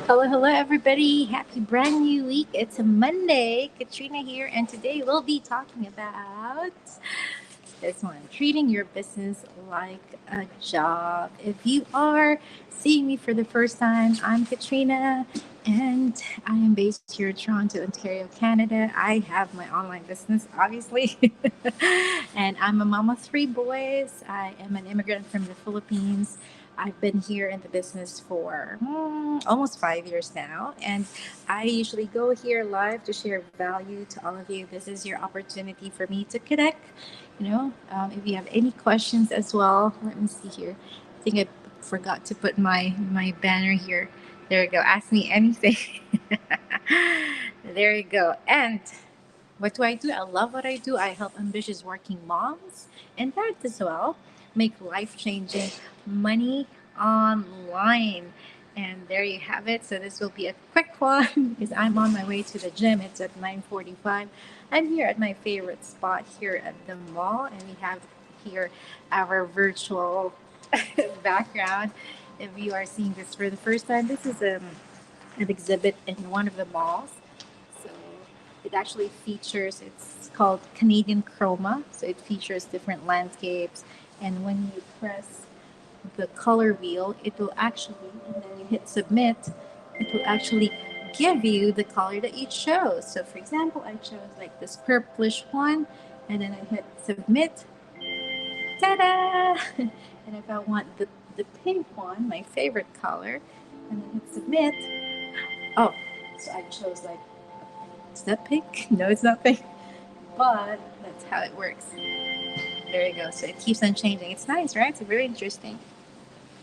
Hello, everybody. Happy brand new week. It's a Monday. Katrina here, and today we'll be talking about this one, treating your business like a job. If you are seeing me for the first time, I'm Katrina, and I am based here in Toronto, Ontario, Canada. I have my online business, obviously, and I'm a mom of three boys. I am an immigrant from the Philippines. I've been here in the business for almost 5 years now, and I usually go here live to share value to all of you. This is your opportunity for me to connect. If you have any questions as well, let me see here. I think I forgot to put my banner here. There you go. Ask me anything. There you go. And what do I do? I love what I do. I help ambitious working moms and dads as well make life changing money online. And there you have it. So this will be a quick one because I'm on my way to the gym. It's at 9:45. I'm here at my favorite spot here at the mall, and we have here our virtual background. If you are seeing this for the first time, this is an exhibit in one of the malls. So it actually features, it's called Canadian Chroma. So it features different landscapes. And when you press the color wheel, it will actually, and then you hit submit, it will actually give you the color that you chose. So for example, I chose like this purplish one, and then I hit submit. Ta-da! And if I want the pink one, my favorite color, and then hit submit. Oh, so I chose like, is that pink? No, it's not pink. But that's how it works. There you go. So it keeps on changing. It's nice, right? It's very interesting.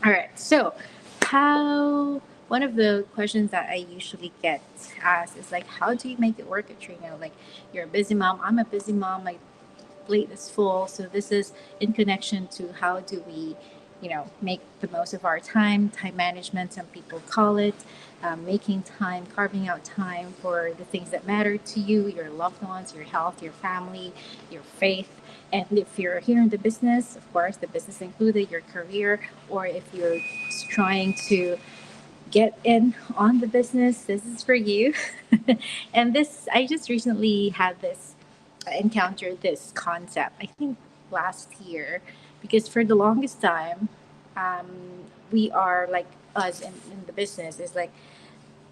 All right. So, how one of the questions that I usually get asked is like, how do you make it work at Trino? Like, you're a busy mom. I'm a busy mom. My plate is full. So this is in connection to how do we, make the most of our time management. Some people call it making time, carving out time for the things that matter to you, your loved ones, your health, your family, your faith. And if you're here in the business, of course, the business included your career, or if you're trying to get in on the business, this is for you. And this, I just recently had this encountered this concept, I think last year, because for the longest time, um, we are like us in the business is like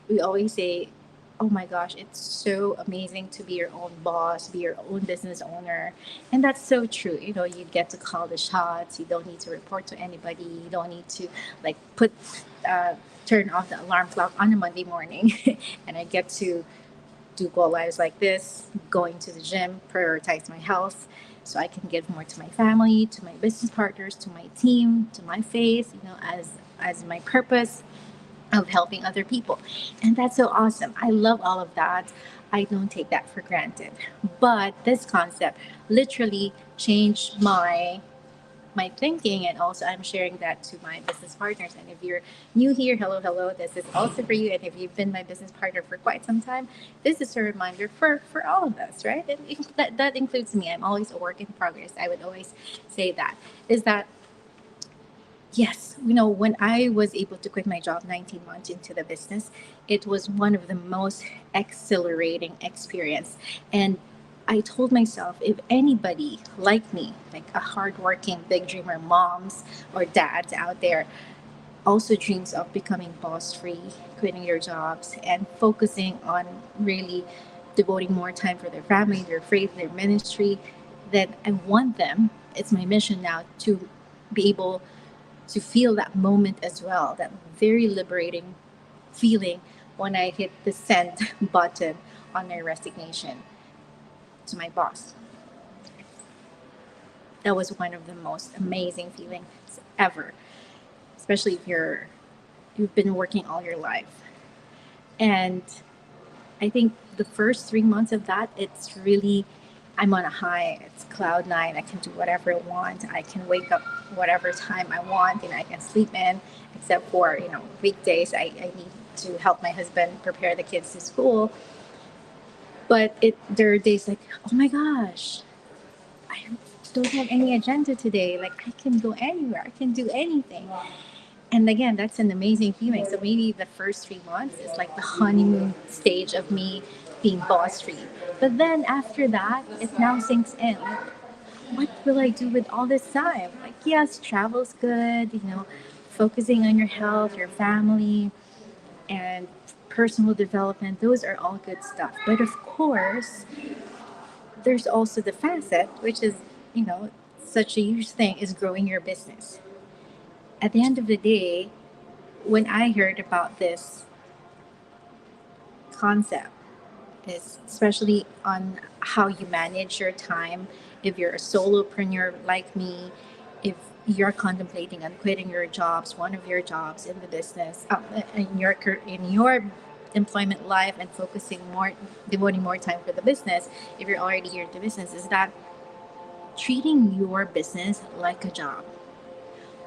we always say, oh my gosh, it's so amazing to be your own boss, be your own business owner. And that's so true. You get to call the shots. You don't need to report to anybody. You don't need to like uh, turn off the alarm clock on a Monday morning. And I get to do go lives like this, going to the gym, prioritize my health so I can give more to my family, to my business partners, to my team, to my faith, as my purpose of helping other people. And that's so awesome. I love all of that. I don't take that for granted. But this concept literally changed my thinking, and also I'm sharing that to my business partners. And if you're new here, hello, this is also for you. And if you've been my business partner for quite some time, this is a reminder for all of us, right? And that includes me. I'm always a work in progress. I would always say that is that yes, when I was able to quit my job 19 months into the business, it was one of the most exhilarating experience. And I told myself, if anybody like me, like a hardworking big dreamer moms or dads out there, also dreams of becoming boss free, quitting your jobs, and focusing on really devoting more time for their family, their faith, their ministry, then I want them. It's my mission now to be able to feel that moment as well, that very liberating feeling when I hit the send button on my resignation to my boss. That was one of the most amazing feelings ever, especially if you've been working all your life. And I think the first 3 months of that, it's really, I'm on a high. It's cloud nine. I can do whatever I want. I can wake up whatever time I want, and I can sleep in, except for weekdays. I need to help my husband prepare the kids to school. But there are days like, oh my gosh, I don't have any agenda today. Like I can go anywhere. I can do anything. And again, that's an amazing feeling. So maybe the first 3 months is like the honeymoon stage of me being boss free. But then after that, it now sinks in. Like, what will I do with all this time? Like, yes, travel's good, focusing on your health, your family, and personal development. Those are all good stuff. But of course, there's also the facet, which is, you know, such a huge thing, is growing your business. At the end of the day, when I heard about this concept, is especially on how you manage your time. If you're a solopreneur like me, if you're contemplating on quitting your jobs, one of your jobs in the business, in your employment life, and focusing more, devoting more time for the business. If you're already here in the business, is that treating your business like a job.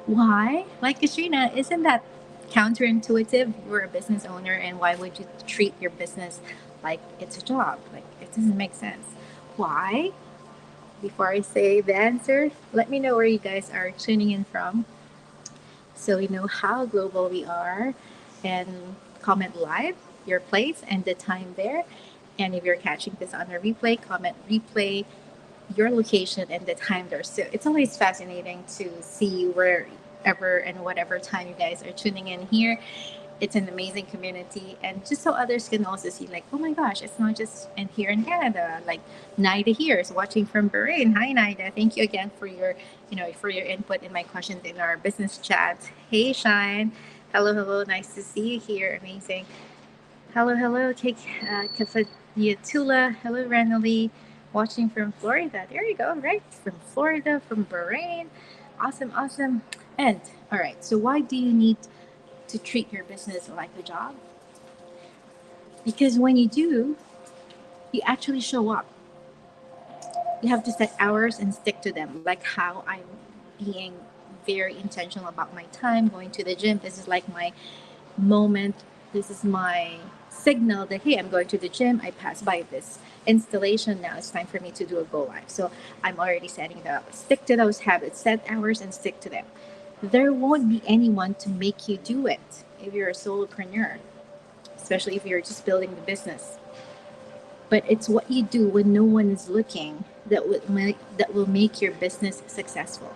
Why? Like Katrina, isn't that counterintuitive? You're a business owner, and why would you treat your business like it's a job? Like, it doesn't make sense. Why? Before I say the answer, let me know where you guys are tuning in from so we know how global we are, and comment live your place and the time there. And if you're catching this on a replay, comment replay your location and the time there. So it's always fascinating to see wherever and whatever time you guys are tuning in here. It's an amazing community, and just so others can also see, like, oh my gosh, it's not just in here in Canada. Like, Nida here is watching from Bahrain. Hi, Nida. Thank you again for your input in my questions in our business chat. Hey, Shine. Hello, hello. Nice to see you here. Amazing. Hello, hello, Kafayatula. Hello, Ranali. Watching from Florida. There you go, right? From Florida, from Bahrain. Awesome, awesome. And, all right, so why do you need to treat your business like a job? Because when you do, you actually show up. You have to set hours and stick to them, like how I'm being very intentional about my time, going to the gym. This is like my moment. This is my signal that, hey, I'm going to the gym. I pass by this installation. Now it's time for me to do a go live. So I'm already setting that up. Stick to those habits, set hours and stick to them. There won't be anyone to make you do it if you're a solopreneur, especially if you're just building the business. But it's what you do when no one is looking that will make your business successful.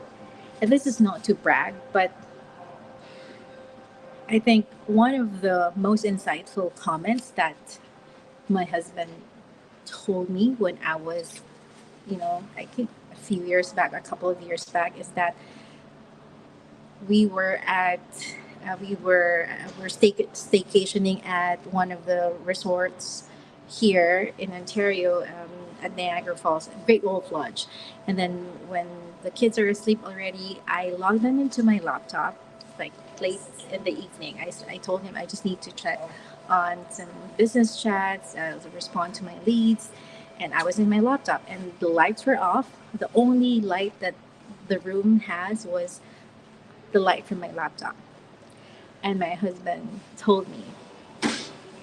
And this is not to brag, but I think one of the most insightful comments that my husband told me when I was, I think a few years back, a couple of years back, is that we were at we're staycationing at one of the resorts here in Ontario, at Niagara Falls, Great Wolf Lodge. And then when the kids are asleep already, I logged them into my laptop, like late in the evening. I told him I just need to check on some business chats, respond to my leads. And I was in my laptop, and the lights were off. The only light that the room has was the light from my laptop. And my husband told me,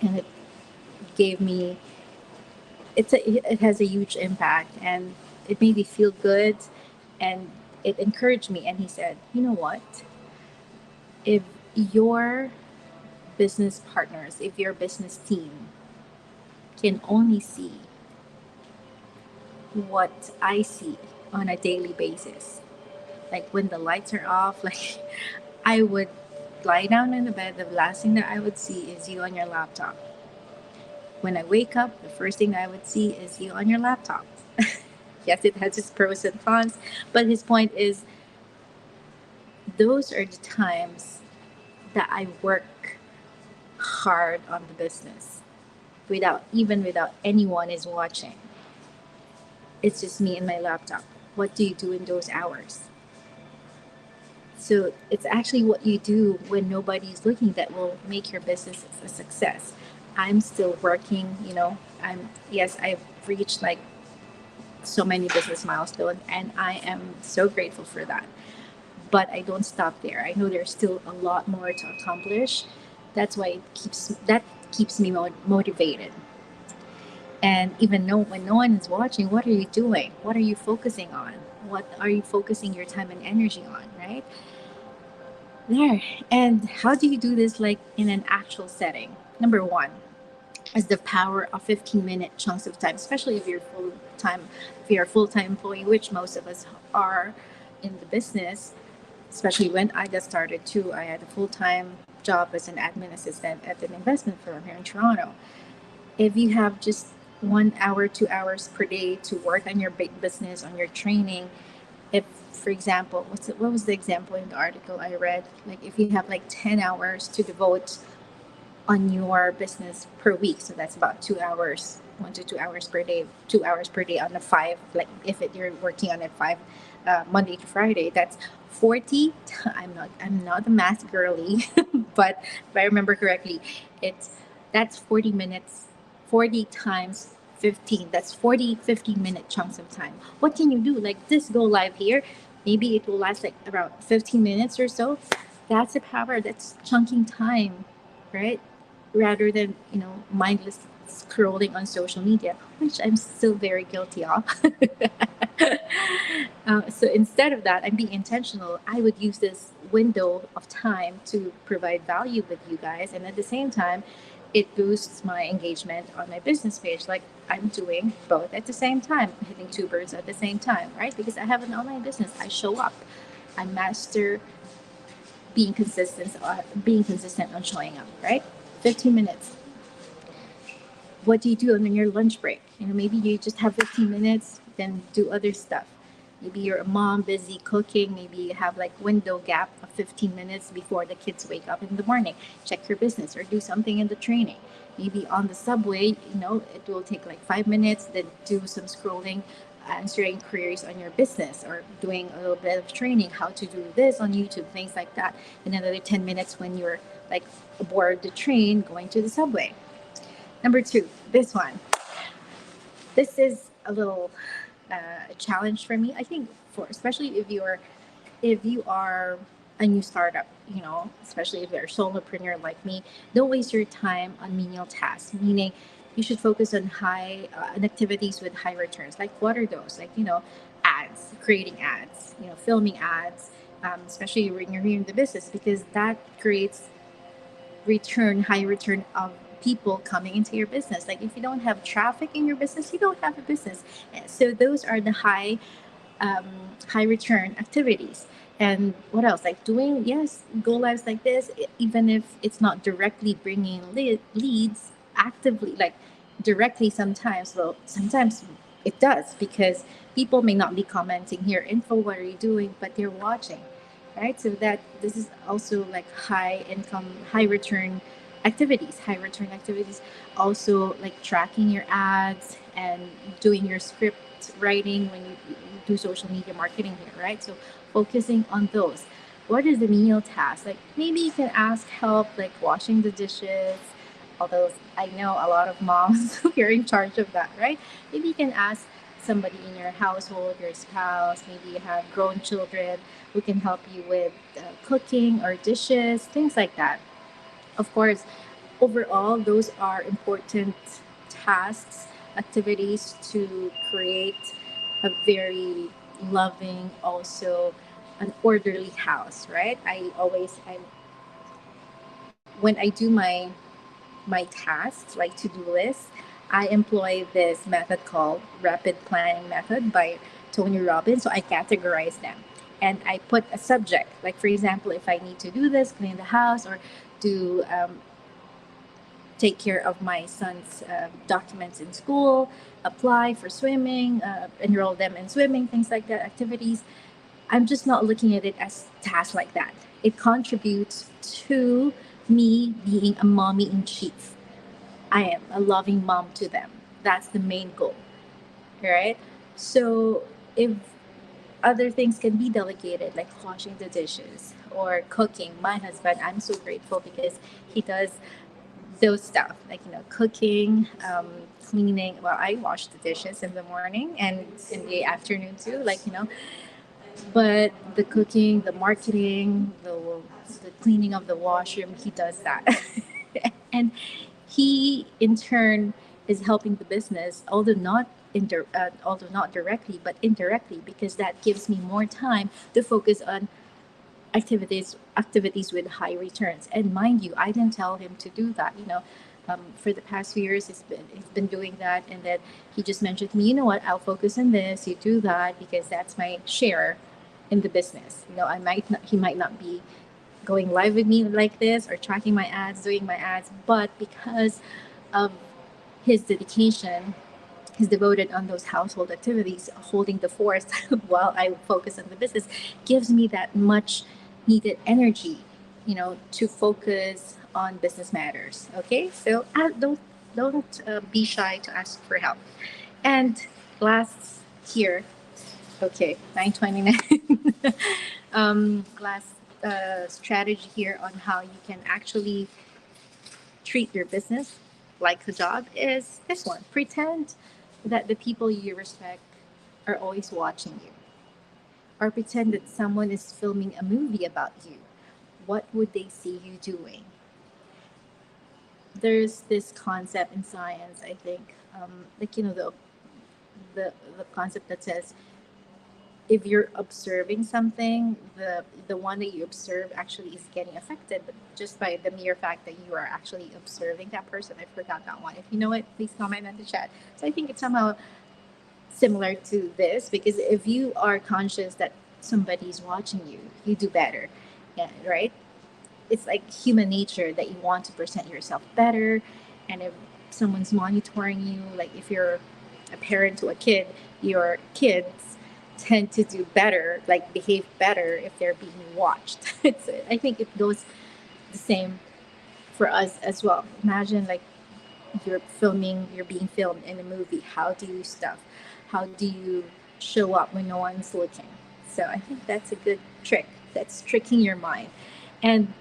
and it gave me, it has a huge impact, and it made me feel good, and it encouraged me. And he said, you know what? If your business partners, if your business team can only see what I see on a daily basis, like when the lights are off, like I would lie down in the bed, the last thing that I would see is you on your laptop. When I wake up, the first thing I would see is you on your laptop. Yes, it has its pros and cons, but his point is those are the times that I work hard on the business without anyone is watching. It's just me and my laptop. What do you do in those hours? So it's actually what you do when nobody's looking that will make your business a success. I'm still working, I've reached like so many business milestones, and I am so grateful for that. But I don't stop there. I know there's still a lot more to accomplish. That's why that keeps me motivated. And even when no one is watching, what are you doing? What are you focusing on? What are you focusing your time and energy on, right? There. And how do you do this like in an actual setting? Number one is the power of 15-minute chunks of time, especially if you're a full-time employee, which most of us are in the business. Especially when I got started too, I had a full-time job as an admin assistant at an investment firm here in Toronto. If you have just 1 hour, 2 hours per day to work on your big business, on your training, if for example, what was the example in the article I read, like if you have like 10 hours to devote on your business per week, so that's about 2 hours, 1 to 2 hours per day, 2 hours per day on the five, like if you're working on it five, Monday to Friday, that's 40. I'm not a math girly, but if I remember correctly, it's that's 40 minutes, 40 times 15, that's 40 15-minute chunks of time. What can you do like this? Go live here, maybe it will last like around 15 minutes or so. That's a power, that's chunking time, right? Rather than mindless scrolling on social media, which I'm still very guilty of. So instead of that, I'm being intentional. I would use this window of time to provide value with you guys, and at the same time, it boosts my engagement on my business page. Like I'm doing both at the same time, hitting two birds at the same time, right? Because I have an online business, I show up, I master being consistent on showing up, right? 15 minutes. What do you do on your lunch break? Maybe you just have 15 minutes, then do other stuff. Maybe you're a mom busy cooking. Maybe you have like window gap of 15 minutes before the kids wake up in the morning. Check your business or do something in the training. Maybe on the subway, it will take like 5 minutes, then do some scrolling, answering queries on your business or doing a little bit of training, how to do this on YouTube, things like that. And another 10 minutes when you're like aboard the train going to the subway. Number two, this one. This is a little challenge for me. I think for especially if you are a new startup, especially if you're a solopreneur like me, don't waste your time on menial tasks. Meaning, you should focus on on activities with high returns. Like what are those? Like ads, creating ads, filming ads. Especially when you're in the business, because that creates high return of people coming into your business. Like if you don't have traffic in your business, you don't have a business. So those are the um, high return activities. And what else? Like doing, yes, go lives like this, even if it's not directly bringing leads actively, like directly sometimes. Well, sometimes it does because people may not be commenting here, info, what are you doing? But they're watching, right? So that this is also like high income, high return activities. Also like tracking your ads and doing your script writing when you do social media marketing here, right? So focusing on those. What is the menial task? Like maybe you can ask help, like washing the dishes. Although I know a lot of moms who are in charge of that, right? Maybe you can ask somebody in your household, your spouse. Maybe you have grown children who can help you with cooking or dishes, things like that. Of course, overall, those are important tasks, activities to create a very loving, also an orderly house, right? When I do my tasks, like to-do lists, I employ this method called rapid planning method by Tony Robbins. So I categorize them and I put a subject. Like for example, if I need to do this, clean the house, or do take care of my son's documents in school, apply for swimming, enroll them in swimming, things like that, activities. I'm just not looking at it as tasks like that. It contributes to me being a mommy in chief. I am a loving mom to them. That's the main goal, right? So if other things can be delegated, like washing the dishes or cooking, my husband, I'm so grateful because he does those stuff like cooking, cleaning. Well, I wash the dishes in the morning and in the afternoon too, like but the cooking, the marketing, the cleaning of the washroom, he does that. And he in turn is helping the business, although not directly but indirectly, because that gives me more time to focus on activities with high returns. And mind you, I didn't tell him to do that. For the past few years, he's been doing that, and then he just mentioned to me, you know what, I'll focus on this. You do that because that's my share in the business. I might not, he might not be going live with me like this or tracking my ads, doing my ads, but because of his dedication, he's devoted on those household activities, holding the fort while I focus on the business, gives me that much needed energy, to focus on business matters. Okay, so don't be shy to ask for help. And last here, okay, 9:29. Last strategy here on how you can actually treat your business like a job is this one: pretend that the people you respect are always watching you, or pretend that someone is filming a movie about you. What would they see you doing? There's this concept in science, I think, like the concept that says if you're observing something, the one that you observe actually is getting affected just by the mere fact that you are actually observing that person. I forgot that one. If you know it, please comment in the chat. So I think it's somehow similar to this, because if you are conscious that somebody's watching you, you do better. Yeah, right? It's like human nature that you want to present yourself better. And if someone's monitoring you, like if you're a parent to a kid, your kids tend to do better, like behave better if they're being watched. I think it goes the same for us as well. Imagine like you're being filmed in a movie. How do you stuff? How do you show up when no one's looking? So I think that's a good trick. That's tricking your mind. And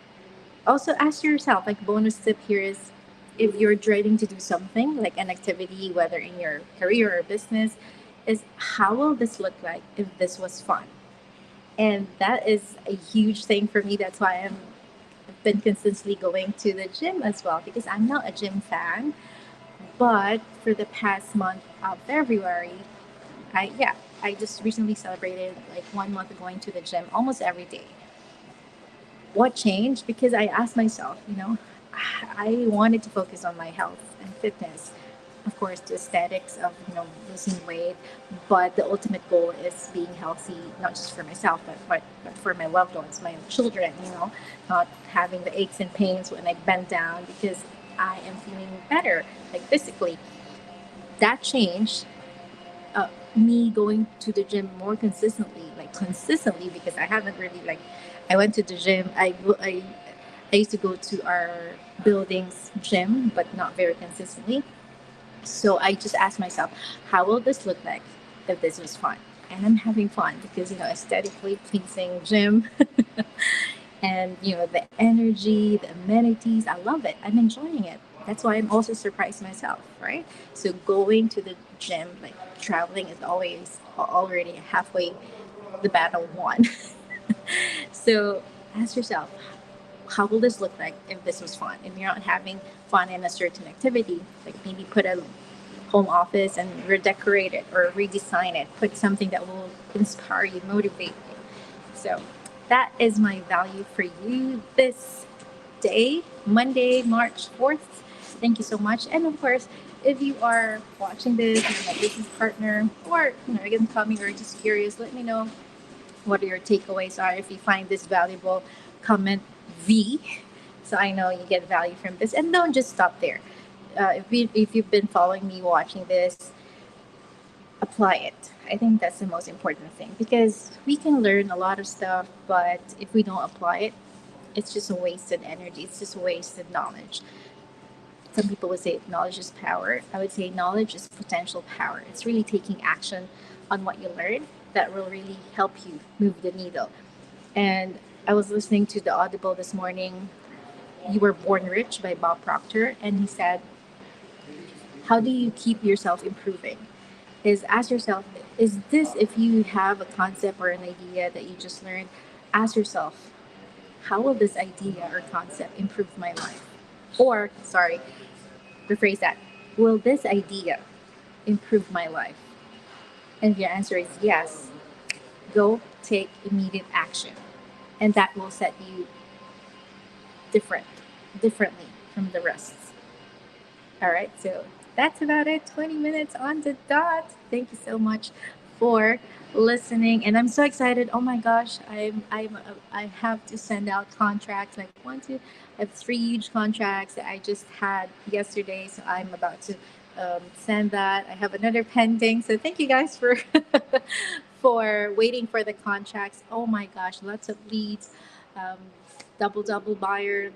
also ask yourself, like bonus tip here is, if you're dreading to do something like an activity, whether in your career or business, is how will this look like if this was fun? And that is a huge thing for me. That's why I've been consistently going to the gym as well, because I'm not a gym fan. But for the past month of February, I just recently celebrated like 1 month of going to the gym almost every day. What changed? Because I asked myself, I wanted to focus on my health and fitness. Of course, the aesthetics of losing weight, but the ultimate goal is being healthy, not just for myself, but for my loved ones, my children. Not having the aches and pains when I bend down, because I am feeling better, like physically. That changed. Me going to the gym more consistently, because I haven't really like. I went to the gym. I used to go to our building's gym, but not very consistently. So I just asked myself, how will this look like if this was fun? And I'm having fun because, aesthetically pleasing gym and, the energy, the amenities, I love it. I'm enjoying it. That's why I'm also surprised myself, right? So going to the gym, like traveling, is always already halfway the battle won. So ask yourself, how will this look like if this was fun? If you're not having fun in a certain activity, like maybe put a home office and redecorate it or redesign it, put something that will inspire you, motivate you. So that is my value for you this day, Monday, March 4th. Thank you so much. And of course, if you are watching this, you're my business partner, or again coming or just curious, let me know what your takeaways are. If you find this valuable, comment V, so I know you get value from this. And don't just stop there. If you've been following me, watching this, apply it. I think that's the most important thing, because we can learn a lot of stuff, but if we don't apply it, it's just a wasted energy. It's just wasted knowledge. Some people would say knowledge is power. I would say knowledge is potential power. It's really taking action on what you learn that will really help you move the needle. And I was listening to the Audible this morning, You Were Born Rich by Bob Proctor, and he said, how do you keep yourself improving? Is ask yourself, is this, if you have a concept or an idea that you just learned, ask yourself, how will this idea or concept improve my life? Or, sorry, rephrase that, will this idea improve my life? And if your answer is yes, go take immediate action. and that will set you different differently from the rest. All right, so that's about it. 20 minutes on the dot. Thank you so much for listening, and I'm so excited. Oh my gosh, I have to send out contracts like one, two. I have three huge contracts that I just had yesterday, so I'm about to send that. I have another pending, so thank you guys for for waiting for the contracts. Oh my gosh, lots of leads. Um, double buyer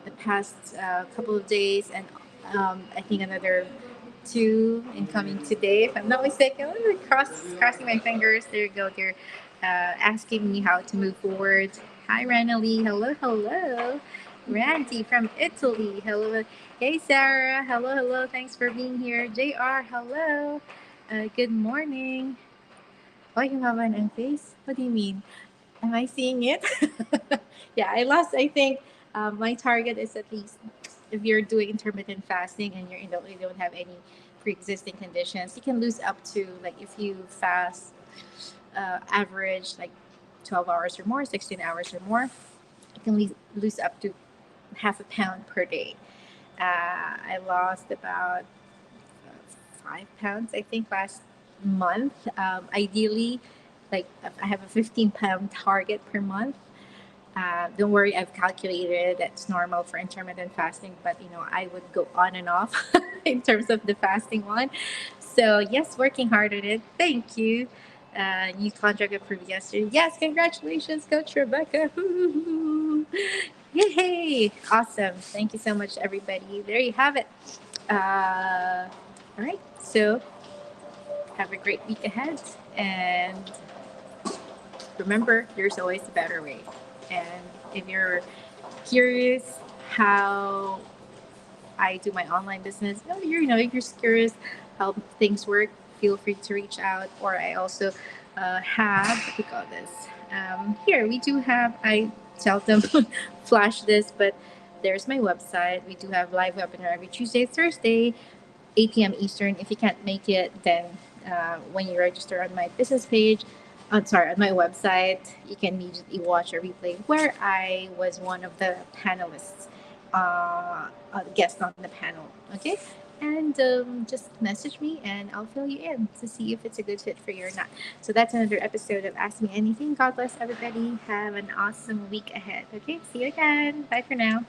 the past couple of days, and I think another two incoming today, if I'm not mistaken. I'm crossing my fingers. There you go. They're asking me how to move forward. Hi, Ranali. Hello, hello. Randy from Italy. Hello. Hey, Sarah. Hello, hello. Thanks for being here. JR. Hello. Good morning. Oh, you have an face? What do you mean? Am I seeing it? Yeah, I lost. I think my target is at least if you're doing intermittent fasting and you don't have any pre-existing conditions, you can lose up to like if you fast average like 12 hours or more, 16 hours or more, you can lose up to half a pound per day. I lost about 5 pounds, I think, last month. Ideally, like I have a 15-pound target per month. Don't worry, I've calculated that's normal for intermittent fasting, but I would go on and off in terms of the fasting one. So yes, working hard on it. Thank you. New contract approved yesterday. Yes, congratulations, Coach Rebecca. Yay! Awesome. Thank you so much, everybody. There you have it. All right. So have a great week ahead, and remember, there's always a better way. And if you're curious how I do my online business, if you're curious how things work, feel free to reach out. Or I also have, what do you call this? Here, we do have, I tell them flash this, but there's my website. We do have live webinar every Tuesday, Thursday, 8 p.m. Eastern. If you can't make it, then when you register on my business page, on my website, you can immediately watch a replay where I was one of the panelists, guest on the panel. Okay, and just message me and I'll fill you in to see if it's a good fit for you or not. So that's another episode of Ask Me Anything. God bless everybody. Have an awesome week ahead. Okay, see you again. Bye for now.